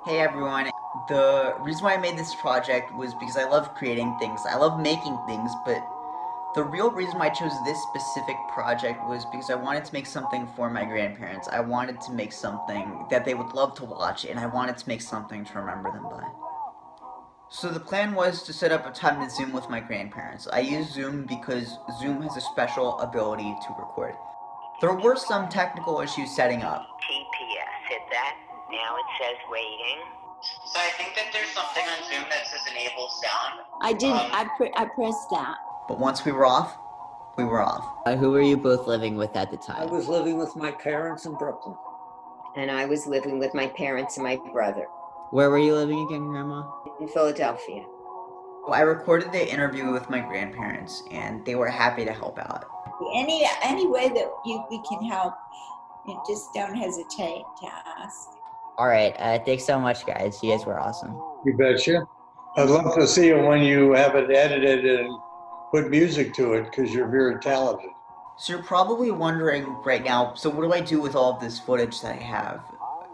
Hey everyone. The reason why I made this project was because I love creating things. I love making things, but the real reason why I chose this specific project was because I wanted to make something for my grandparents. I wanted to make something that they would love to watch, and I wanted to make something to remember them by. So the plan was to set up a time to Zoom with my grandparents. I use Zoom because Zoom has a special ability to record. There were some technical issues setting up. TPS. Hit that. Now it says waiting. So I think that there's something on Zoom that says enable sound. I didn't. I pressed that. But once we were off, we were off. Who were you both living with at the time? I was living with my parents in Brooklyn. And I was living with my parents and my brother Where were you living again, Grandma? in Philadelphia. I recorded the interview with my grandparents, and they were happy to help out. Any way that we can help, just don't hesitate to ask. All right. Thanks so much, guys. You guys were awesome. You betcha. I'd love to see it when you have it edited and put music to it because you're very talented. So you're probably wondering right now, so what do I do with all of this footage that I have?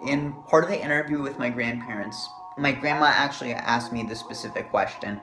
In part of the interview with my grandparents, my grandma actually asked me this specific question,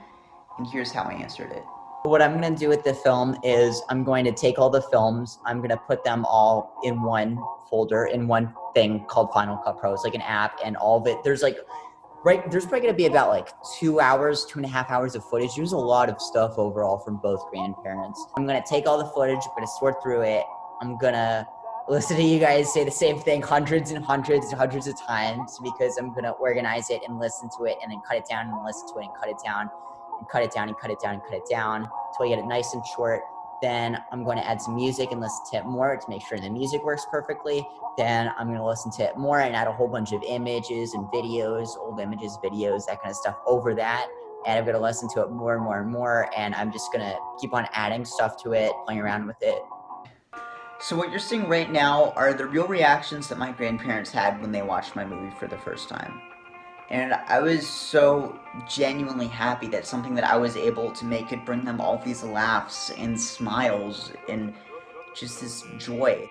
and here's how I answered it. What I'm going to do with the film is I'm going to take all the films. I'm going to put them all in one folder, in one thing called Final Cut Pro. It's like an app, and all of it. There's probably going to be about like 2 hours, 2.5 hours of footage. There's a lot of stuff overall from both grandparents. I'm going to take all the footage. I'm going to sort through it. I'm going to listen to you guys say the same thing hundreds and hundreds and hundreds of times because I'm going to organize it and listen to it and then cut it down and listen to it and cut it down and cut it down and cut it down and cut it down until I get it nice and short. Then I'm going to add some music and listen to it more to make sure the music works perfectly. Then I'm going to listen to it more and add a whole bunch of images and videos, old images, videos, that kind of stuff over that. And I'm going to listen to it more and more and more. And I'm just going to keep on adding stuff to it, playing around with it. So what you're seeing right now are the real reactions that my grandparents had when they watched my movie for the first time. And I was so genuinely happy that something that I was able to make could bring them all these laughs and smiles and just this joy.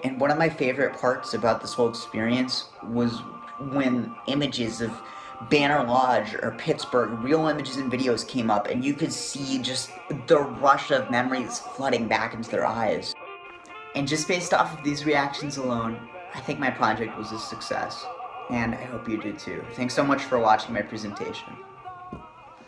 And one of my favorite parts about this whole experience was when images of Banner Lodge or Pittsburgh, real images and videos came up, and you could see just the rush of memories flooding back into their eyes. And just based off of these reactions alone, I think my project was a success. And I hope you do too. Thanks so much for watching my presentation.